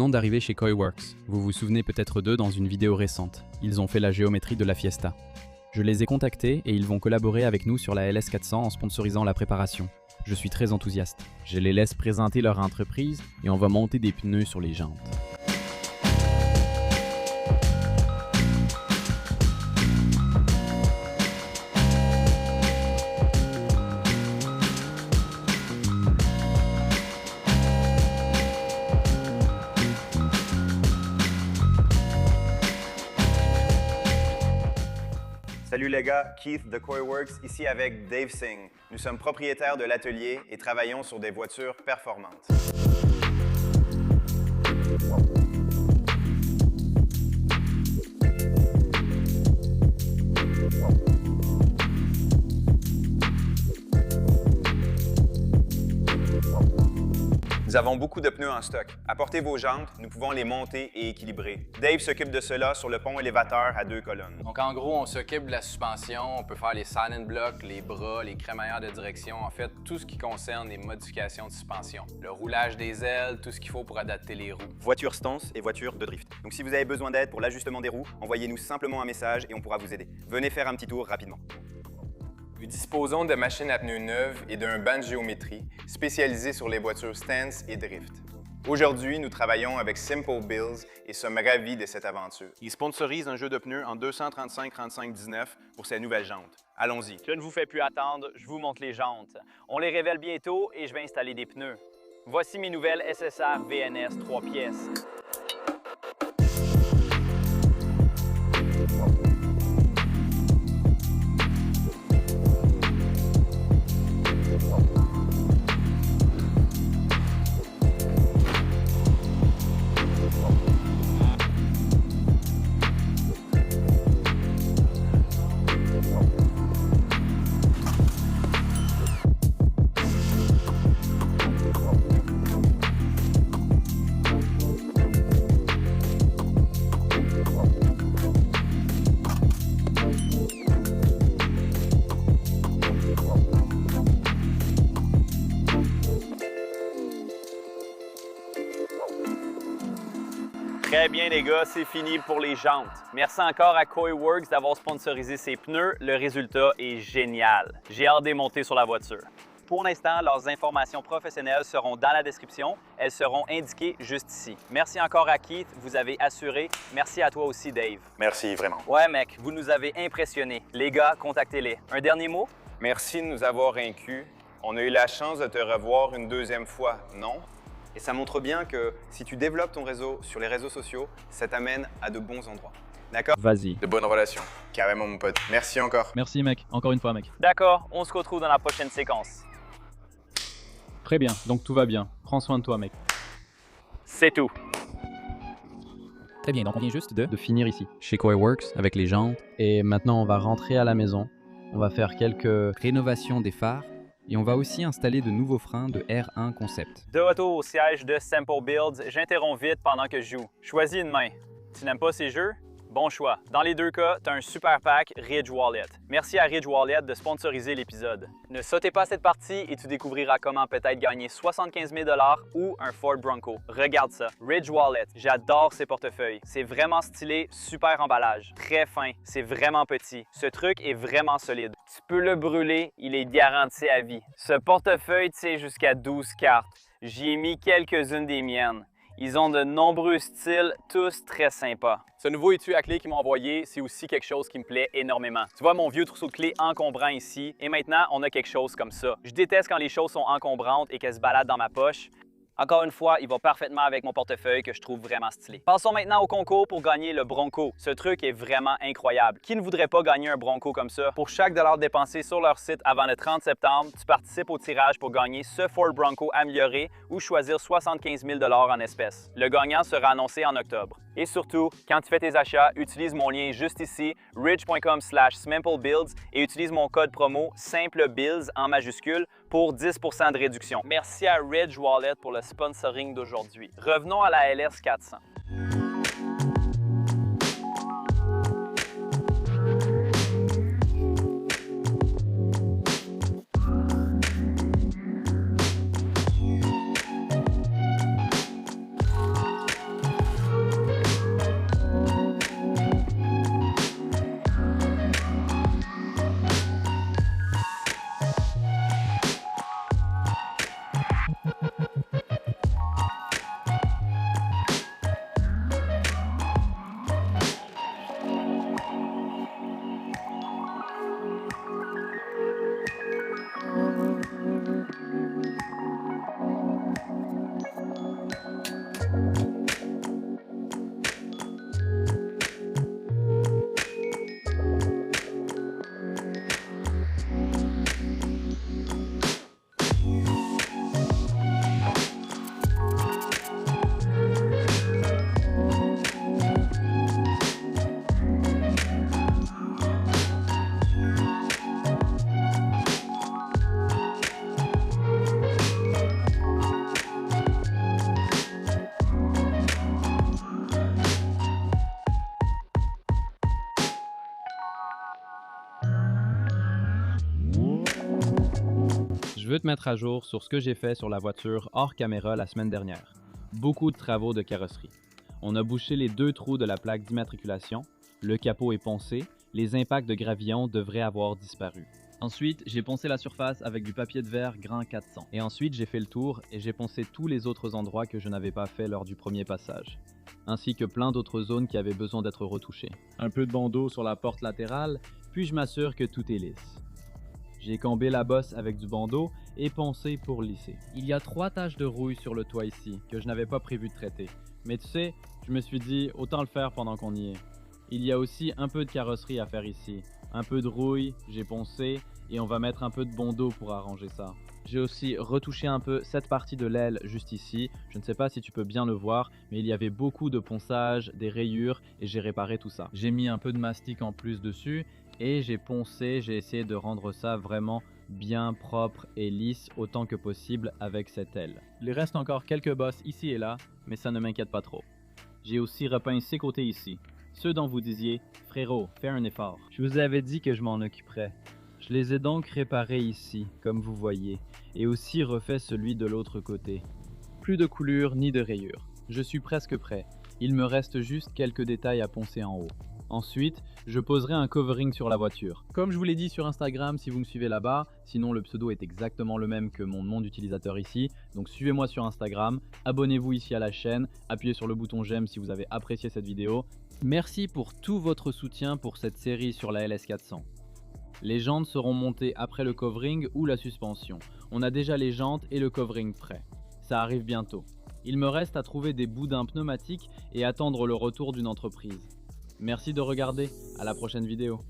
venons d'arriver chez Coiworks. Vous vous souvenez peut-être d'eux dans une vidéo récente. Ils ont fait la géométrie de la Fiesta. Je les ai contactés et ils vont collaborer avec nous sur la LS400 en sponsorisant la préparation. Je suis très enthousiaste. Je les laisse présenter leur entreprise et on va monter des pneus sur les jantes. Salut les gars, Keith de Coiworks, ici avec Dave Singh. Nous sommes propriétaires de l'atelier et travaillons sur des voitures performantes. Nous avons beaucoup de pneus en stock. Apportez vos jantes, nous pouvons les monter et équilibrer. Dave s'occupe de cela sur le pont élévateur à 2 colonnes. Donc en gros, on s'occupe de la suspension, on peut faire les silent blocks, les bras, les crémaillères de direction, en fait tout ce qui concerne les modifications de suspension. Le roulage des ailes, tout ce qu'il faut pour adapter les roues. Voiture stance et voiture de drift. Donc si vous avez besoin d'aide pour l'ajustement des roues, envoyez-nous simplement un message et on pourra vous aider. Venez faire un petit tour rapidement. Nous disposons de machines à pneus neuves et d'un banc de géométrie spécialisé sur les voitures stance et drift. Aujourd'hui, nous travaillons avec Simple Builds et sommes ravis de cette aventure. Il sponsorise un jeu de pneus en 235-35-19 pour ses nouvelles jantes. Allons-y. Je ne vous fais plus attendre, je vous montre les jantes. On les révèle bientôt et je vais installer des pneus. Voici mes nouvelles SSR VNS 3 pièces. Très bien les gars, c'est fini pour les jantes. Merci encore à Coiworks d'avoir sponsorisé ces pneus. Le résultat est génial. J'ai hâte de les monter sur la voiture. Pour l'instant, leurs informations professionnelles seront dans la description. Elles seront indiquées juste ici. Merci encore à Keith, vous avez assuré. Merci à toi aussi, Dave. Merci, vraiment. Ouais, mec, vous nous avez impressionnés. Les gars, contactez-les. Un dernier mot? Merci de nous avoir inclus. On a eu la chance de te revoir une deuxième fois, non? Et ça montre bien que si tu développes ton réseau sur les réseaux sociaux, ça t'amène à de bons endroits. D'accord? Vas-y. De bonnes relations. Carrément, mon pote. Merci encore. Merci mec, encore une fois mec. D'accord, on se retrouve dans la prochaine séquence. Très bien, donc tout va bien. Prends soin de toi mec. C'est tout. Très bien, donc on vient juste de finir ici, chez Coiworks, avec les jantes. Et maintenant on va rentrer à la maison. On va faire quelques rénovations des phares. Et on va aussi installer de nouveaux freins de R1 Concept. De retour au siège de Simple Builds, j'interromps vite pendant que je joue. Choisis une main. Tu n'aimes pas ces jeux? Bon choix. Dans les deux cas, tu as un super pack Ridge Wallet. Merci à Ridge Wallet de sponsoriser l'épisode. Ne sautez pas cette partie et tu découvriras comment peut-être gagner 75 000 $ ou un Ford Bronco. Regarde ça. Ridge Wallet. J'adore ces portefeuilles. C'est vraiment stylé, super emballage. Très fin. C'est vraiment petit. Ce truc est vraiment solide. Tu peux le brûler, il est garanti à vie. Ce portefeuille tient jusqu'à 12 cartes. J'y ai mis quelques-unes des miennes. Ils ont de nombreux styles, tous très sympas. Ce nouveau étui à clé qu'ils m'ont envoyé, c'est aussi quelque chose qui me plaît énormément. Tu vois mon vieux trousseau de clés encombrant ici, et maintenant, on a quelque chose comme ça. Je déteste quand les choses sont encombrantes et qu'elles se baladent dans ma poche. Encore une fois, il va parfaitement avec mon portefeuille que je trouve vraiment stylé. Passons maintenant au concours pour gagner le Bronco. Ce truc est vraiment incroyable. Qui ne voudrait pas gagner un Bronco comme ça? Pour chaque dollar dépensé sur leur site avant le 30 septembre, tu participes au tirage pour gagner ce Ford Bronco amélioré ou choisir 75 000 $ en espèces. Le gagnant sera annoncé en octobre. Et surtout, quand tu fais tes achats, utilise mon lien juste ici, ridge.com/simplebuilds et utilise mon code promo SIMPLEBUILDS en majuscule pour 10 % de réduction. Merci à Ridge Wallet pour le sponsoring d'aujourd'hui. Revenons à la LS400. veux te mettre à jour sur ce que j'ai fait sur la voiture hors caméra la semaine dernière. Beaucoup de travaux de carrosserie. On a bouché les 2 trous de la plaque d'immatriculation, le capot est poncé, les impacts de gravillon devraient avoir disparu. Ensuite, j'ai poncé la surface avec du papier de verre grain 400. Et ensuite, j'ai fait le tour et j'ai poncé tous les autres endroits que je n'avais pas fait lors du premier passage, ainsi que plein d'autres zones qui avaient besoin d'être retouchées. Un peu de bandeau sur la porte latérale, puis je m'assure que tout est lisse. J'ai combé la bosse avec du bandeau et poncé pour lisser. Il y a 3 taches de rouille sur le toit ici, que je n'avais pas prévu de traiter. Mais tu sais, je me suis dit, autant le faire pendant qu'on y est. Il y a aussi un peu de carrosserie à faire ici. Un peu de rouille, j'ai poncé, et on va mettre un peu de bandeau pour arranger ça. J'ai aussi retouché un peu cette partie de l'aile juste ici. Je ne sais pas si tu peux bien le voir, mais il y avait beaucoup de ponçage, des rayures, et j'ai réparé tout ça. J'ai mis un peu de mastic en plus dessus, et j'ai poncé, j'ai essayé de rendre ça vraiment bien propre et lisse autant que possible avec cette aile. Il reste encore quelques bosses ici et là, mais ça ne m'inquiète pas trop. J'ai aussi repeint ces côtés ici. Ceux dont vous disiez, frérot, fais un effort. Je vous avais dit que je m'en occuperais. Je les ai donc réparés ici, comme vous voyez, et aussi refait celui de l'autre côté. Plus de coulures ni de rayures. Je suis presque prêt. Il me reste juste quelques détails à poncer en haut. Ensuite, je poserai un covering sur la voiture. Comme je vous l'ai dit sur Instagram si vous me suivez là-bas, sinon le pseudo est exactement le même que mon nom d'utilisateur ici, donc suivez-moi sur Instagram, abonnez-vous ici à la chaîne, appuyez sur le bouton j'aime si vous avez apprécié cette vidéo. Merci pour tout votre soutien pour cette série sur la LS400. Les jantes seront montées après le covering ou la suspension. On a déjà les jantes et le covering prêts. Ça arrive bientôt. Il me reste à trouver des boudins pneumatiques et attendre le retour d'une entreprise. Merci de regarder, à la prochaine vidéo.